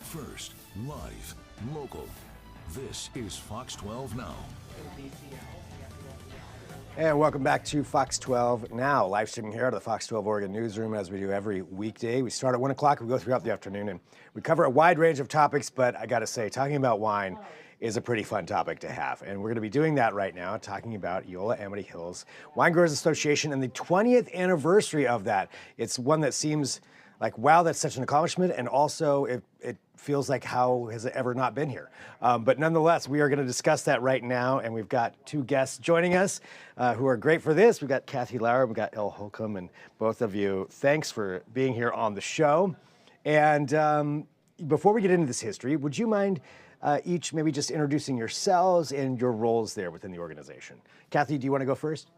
First, live, local. This is Fox 12 Now. And welcome back to Fox 12 Now, live streaming here out of the Fox 12 Oregon newsroom as we do every weekday. We start at 1 o'clock, we go throughout the afternoon, and we cover a wide range of topics, but I gotta say, talking about wine is a pretty fun topic to have. And we're gonna be doing that right now, talking about Eola-Amity Hills Winegrowers Association and the 20th anniversary of that. It's one that seems like, wow, that's such an accomplishment, and also it feels like, how has it ever not been here? But nonetheless, we are going to discuss that right now, and we've got two guests joining us who are great for this. We've got Kathy Lauer, we've got Elle Holcomb, and both of you, thanks for being here on the show. And before we get into this history, would you mind each maybe just introducing yourselves and your roles there within the organization? Kathy, do you want to go first?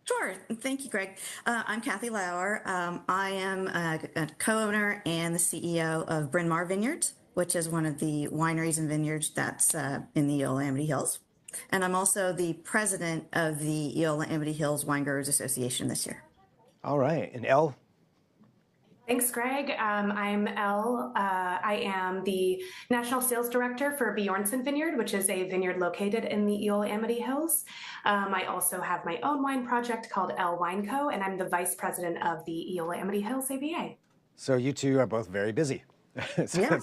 Sure. Thank you, Greg. I'm Kathy Lauer. I am a co-owner and the CEO of Bryn Mawr Vineyards, which is one of the wineries and vineyards that's in the Eola-Amity Hills. And I'm also the president of the Eola-Amity Hills Winegrowers Association this year. All right. And Elle? Thanks, Greg. I'm Elle. I am the National Sales Director for Bjornson Vineyard, which is a vineyard located in the Eola-Amity Hills. I also have my own wine project called Elle Wine Co., and I'm the Vice President of the Eola-Amity Hills AVA. So you two are both very busy. Yeah.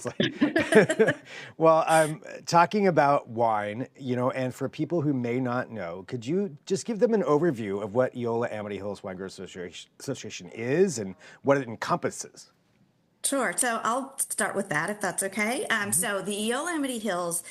Well, I'm talking about wine, and for people who may not know, could you just give them an overview of what Eola-Amity Hills Winegrowers Association is and what it encompasses? Sure. So I'll start with that, if that's okay. So the Eola-Amity Hills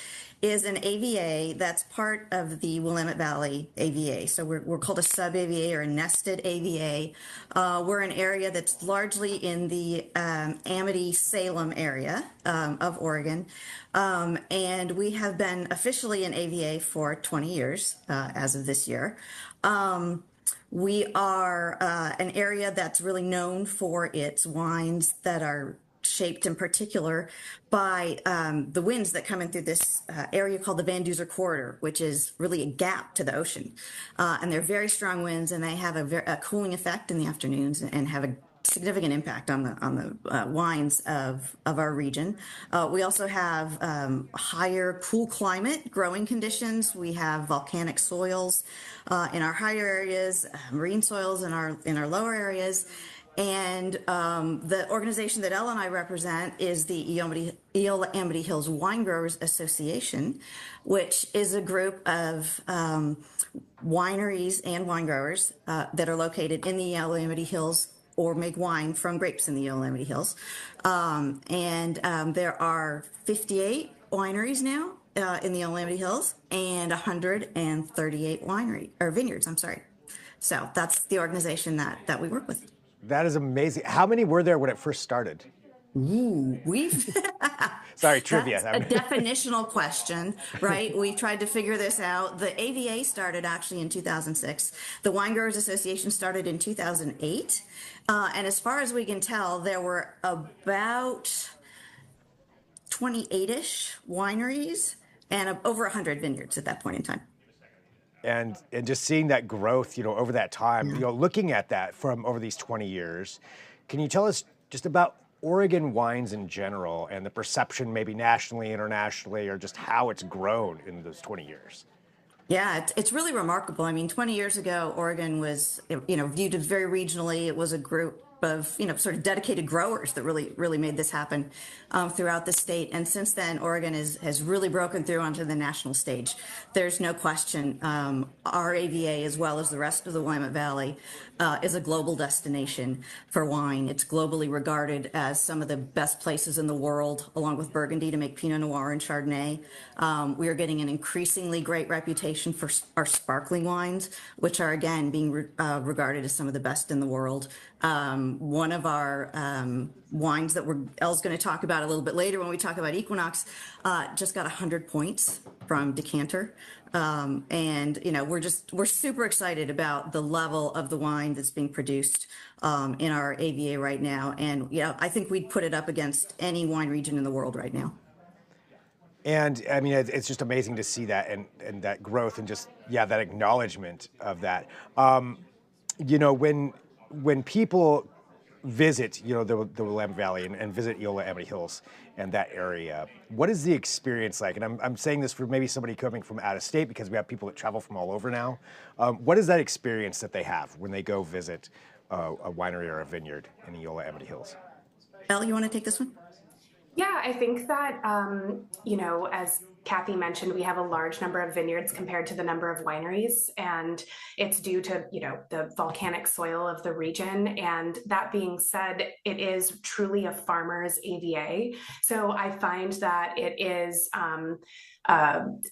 is an AVA that's part of the Willamette Valley AVA. So we're called a sub-AVA or a nested AVA. We're an area that's largely in the Amity-Salem area of Oregon. And we have been officially an AVA for 20 years as of this year. We are an area that's really known for its wines that are shaped in particular by the winds that come in through this area called the Van Duzer Corridor, which is really a gap to the ocean. And they're very strong winds, and they have a cooling effect in the afternoons and have a significant impact on the wines of our region. We also have higher cool climate growing conditions. We have volcanic soils in our higher areas, marine soils in our lower areas. And the organization that Elle and I represent is the Eola-Amity Hills Winegrowers Association, which is a group of wineries and winegrowers that are located in the Eola-Amity Hills or make wine from grapes in the Eola-Amity Hills. There are 58 wineries now in the Eola-Amity Hills and 138 vineyards, I'm sorry. So that's the organization that we work with. That is amazing. How many were there when it first started? Ooh, Sorry, trivia. That's a definitional question, right? We tried to figure this out. The AVA started actually in 2006. The Winegrowers Association started in 2008. And as far as we can tell, there were about 28-ish wineries and over 100 vineyards at that point in time. And just seeing that growth, over that time, looking at that from over these 20 years, can you tell us just about Oregon wines in general and the perception maybe nationally, internationally, or just how it's grown in those 20 years? Yeah, it's really remarkable. I mean, 20 years ago, Oregon was, viewed as very regionally. It was a group of, sort of dedicated growers that really made this happen throughout the state. And since then, Oregon has really broken through onto the national stage. There's no question our AVA, as well as the rest of the Willamette Valley, is a global destination for wine. It's globally regarded as some of the best places in the world, along with Burgundy, to make Pinot Noir and Chardonnay. We are getting an increasingly great reputation for our sparkling wines, which are, again, being regarded as some of the best in the world. One of our wines that Elle's going to talk about a little bit later when we talk about Equinox just got 100 points from Decanter. We're super excited about the level of the wine that's being produced in our AVA right now. And I think we'd put it up against any wine region in the world right now. And I mean, it's just amazing to see that and that growth and just, that acknowledgement of that. When people visit, the Willamette Valley and visit Eola-Amity Hills and that area, what is the experience like? And I'm saying this for maybe somebody coming from out of state because we have people that travel from all over now. What is that experience that they have when they go visit a winery or a vineyard in Eola-Amity Hills? Elle, you want to take this one? Yeah, I think that, as Kathy mentioned, we have a large number of vineyards compared to the number of wineries, and it's due to, the volcanic soil of the region. And that being said, it is truly a farmer's AVA. So I find that it is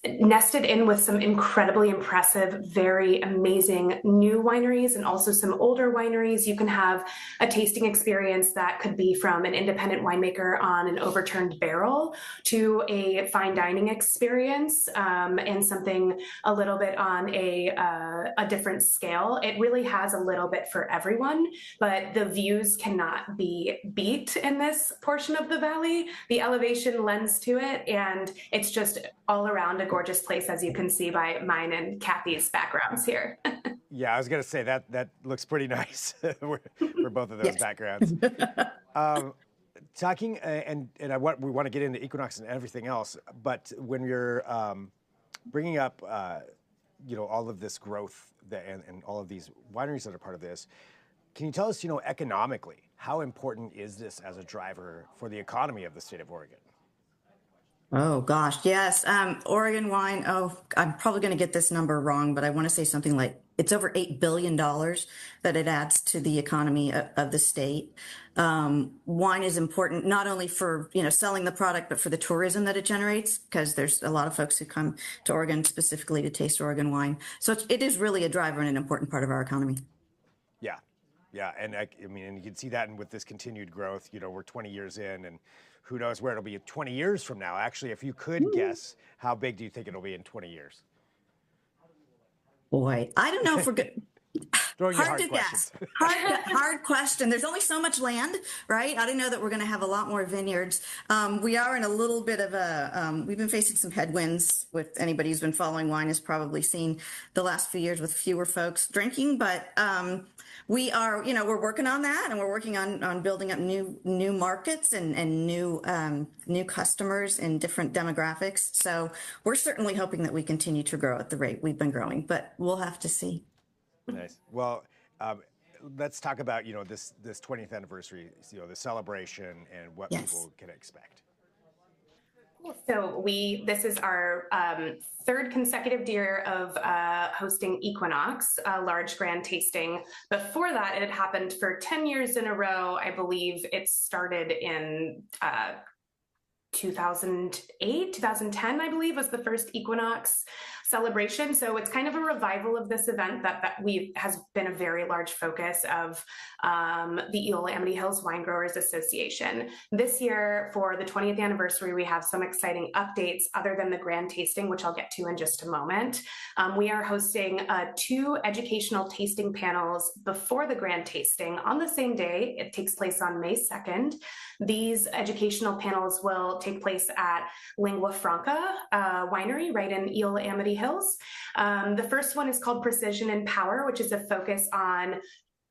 nested in with some incredibly impressive, very amazing new wineries and also some older wineries. You can have a tasting experience that could be from an independent winemaker on an overturned barrel to a fine dining experience, and something a little bit on a different scale. It really has a little bit for everyone, but the views cannot be beat in this portion of the valley. The elevation lends to it, and it's just all around a gorgeous place, as you can see by mine and Kathy's backgrounds here. Yeah, I was going to say that looks pretty nice for both of those backgrounds. Talking we want to get into Equinox and everything else, but when you're bringing up all of this growth and all of these wineries that are part of this, can you tell us economically how important is this as a driver for the economy of the state of Oregon? Oh gosh, yes. Oregon wine. Oh, I'm probably going to get this number wrong, but I want to say something like it's over $8 billion that it adds to the economy of the state. Wine is important not only for selling the product, but for the tourism that it generates, because there's a lot of folks who come to Oregon specifically to taste Oregon wine. So it is really a driver and an important part of our economy. Yeah, and and you can see that with this continued growth. We're 20 years in, and who knows where it'll be 20 years from now. Actually, if you could guess, how big do you think it'll be in 20 years? Boy, I don't know if we're good. Hard to guess. Hard question. There's only so much land, right? I don't know that we're going to have a lot more vineyards. We are in a little bit of we've been facing some headwinds. With anybody who's been following wine has probably seen the last few years with fewer folks drinking, but we are, we're working on that, and we're working on building up new markets and new customers in different demographics. So we're certainly hoping that we continue to grow at the rate we've been growing, but we'll have to see. Nice. Well, let's talk about this 20th anniversary, the celebration and what people can expect. So this is our third consecutive year of hosting Equinox, a large grand tasting. Before that, it had happened for 10 years in a row. I believe it started in 2008, 2010, I believe, was the first Equinox celebration. So it's kind of a revival of this event that has been a very large focus of the Eola-Amity Hills Winegrowers Association. This year, for the 20th anniversary, we have some exciting updates other than the grand tasting, which I'll get to in just a moment. We are hosting 2 educational tasting panels before the grand tasting on the same day. It takes place on May 2nd. These educational panels will take place at Lingua Franca Winery right in Eola-Amity Hills. The first one is called Precision and Power, which is a focus on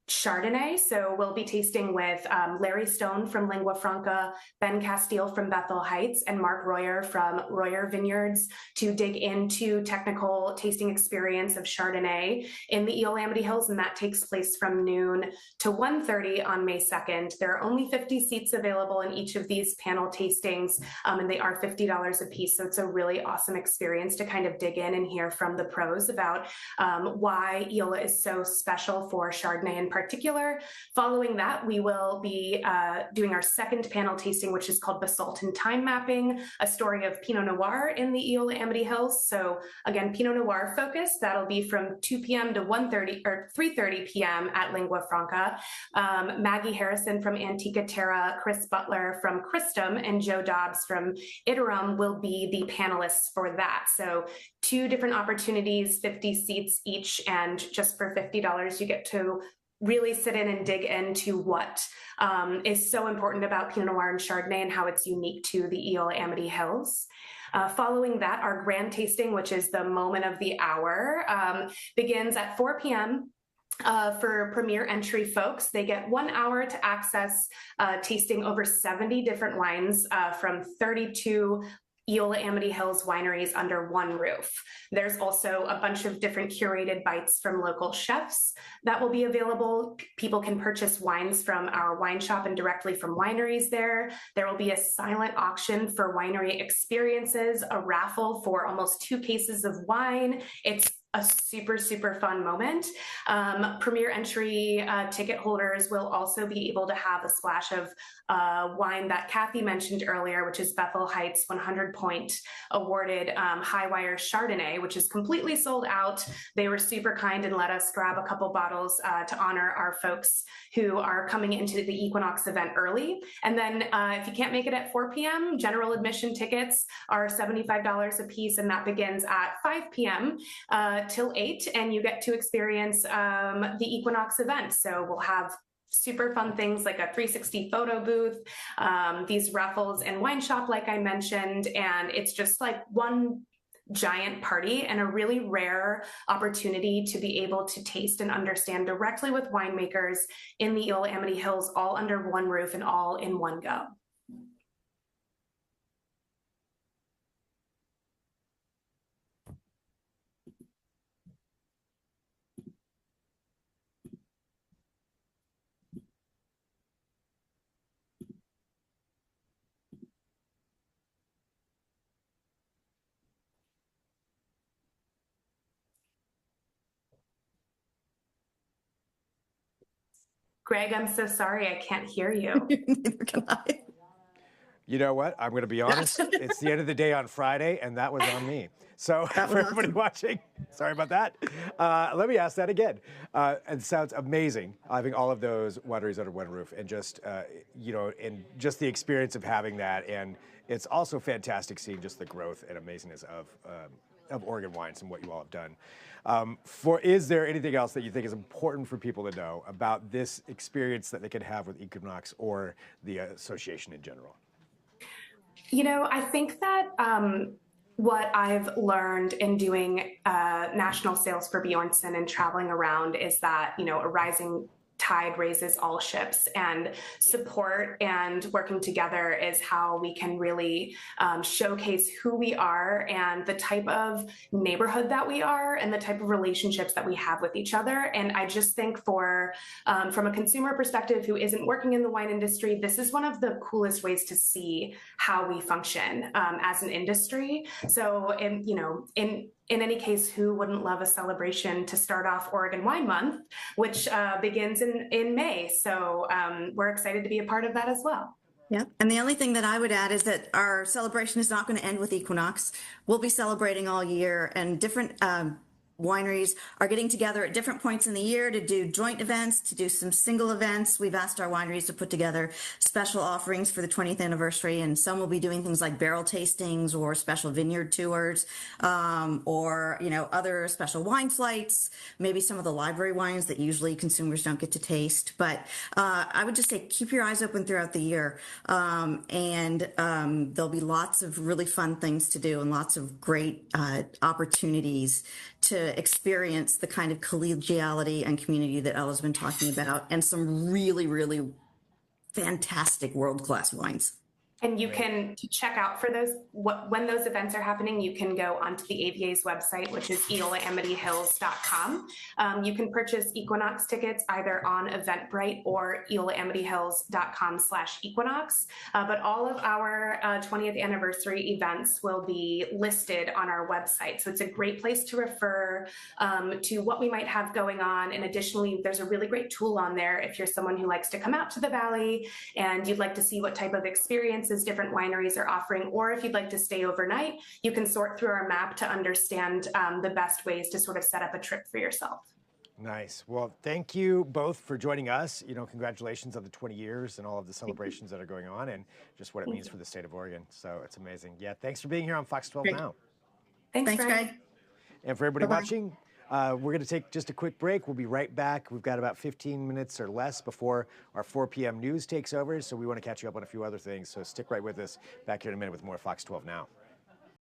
Chardonnay. So we'll be tasting with Larry Stone from Lingua Franca, Ben Castile from Bethel Heights, and Mark Royer from Royer Vineyards to dig into technical tasting experience of Chardonnay in the Eola-Amity Hills. And that takes place from noon to 1:30 on May 2nd. There are only 50 seats available in each of these panel tastings, and they are $50 a piece. So it's a really awesome experience to kind of dig in and hear from the pros about why Eola is so special for Chardonnay in particular. Following that, we will be doing our second panel tasting, which is called Basalt and Time Mapping, a story of Pinot Noir in the Eola-Amity Hills. So again, Pinot Noir focus, that'll be from 2 p.m. to 1:30 or 3:30 p.m. at Lingua Franca. Maggie Harrison from Antica Terra, Chris Butler from Christum, and Joe Dobbs from Iterum will be the panelists for that. So 2 different opportunities, 50 seats each, and just for $50, you get to really sit in and dig into what is so important about Pinot Noir and Chardonnay and how it's unique to the Eola-Amity Hills. Following that, our grand tasting, which is the moment of the hour, begins at 4 p.m. For premier entry folks, they get 1 hour to access tasting over 70 different wines from 32 Eola-Amity Hills wineries under one roof. There's also a bunch of different curated bites from local chefs that will be available. People can purchase wines from our wine shop and directly from wineries there. There will be a silent auction for winery experiences, a raffle for almost 2 cases of wine. It's a super, super fun moment. Premier entry ticket holders will also be able to have a splash of wine that Kathy mentioned earlier, which is Bethel Heights 100-point awarded Highwire Chardonnay, which is completely sold out. They were super kind and let us grab a couple bottles to honor our folks who are coming into the Equinox event early. And then if you can't make it at 4 p.m., general admission tickets are $75 a piece, and that begins at 5 p.m. Till 8, and you get to experience the Equinox event. So we'll have super fun things like a 360 photo booth, these raffles and wine shop, like I mentioned, and it's just like one giant party and a really rare opportunity to be able to taste and understand directly with winemakers in the Eola-Amity Hills, all under one roof and all in one go. Greg, I'm so sorry, I can't hear you. Neither can I. You know what? I'm going to be honest. It's the end of the day on Friday, and that was on me. So for everybody watching, sorry about that. Let me ask that again. It sounds amazing having all of those wineries under one roof, and just and just the experience of having that. And it's also fantastic seeing just the growth and amazingness of Oregon wines and what you all have done. Is there anything else that you think is important for people to know about this experience that they could have with Equinox or the association in general? You know, I think that what I've learned in doing national sales for Bjornson and traveling around is that, a rising tide raises all ships, and support and working together is how we can really showcase who we are and the type of neighborhood that we are and the type of relationships that we have with each other. And I just think from a consumer perspective who isn't working in the wine industry, this is one of the coolest ways to see how we function as an industry. So, in any case, who wouldn't love a celebration to start off Oregon Wine Month, which begins in May. So we're excited to be a part of that as well. Yeah, and the only thing that I would add is that our celebration is not going to end with Equinox. We'll be celebrating all year, and different wineries are getting together at different points in the year to do joint events, to do some single events. We've asked our wineries to put together special offerings for the 20th anniversary, and some will be doing things like barrel tastings or special vineyard tours, or other special wine flights, maybe some of the library wines that usually consumers don't get to taste. But I would just say keep your eyes open throughout the year, and there'll be lots of really fun things to do and lots of great opportunities to experience the kind of collegiality and community that Ella's been talking about, and some really, really fantastic world-class wines. And you can check out for those, when those events are happening, you can go onto the AVA's website, which is Eola-AmityHills.com. You can purchase Equinox tickets either on Eventbrite or Eola-AmityHills.com/Equinox. But all of our 20th anniversary events will be listed on our website. So it's a great place to refer to what we might have going on. And additionally, there's a really great tool on there if you're someone who likes to come out to the Valley and you'd like to see what type of experience different wineries are offering, or if you'd like to stay overnight, you can sort through our map to understand the best ways to sort of set up a trip for yourself. Nice. Well, thank you both for joining us. Congratulations on the 20 years and all of the celebrations that are going on, and just what it means for the state of Oregon. So it's amazing. Yeah, thanks for being here on Fox 12 Great. Now. Thanks, Greg. And for everybody Bye-bye. watching, we're going to take just a quick break. We'll be right back. We've got about 15 minutes or less before our 4 p.m. news takes over, so we want to catch you up on a few other things. So stick right with us. Back here in a minute with more Fox 12 Now.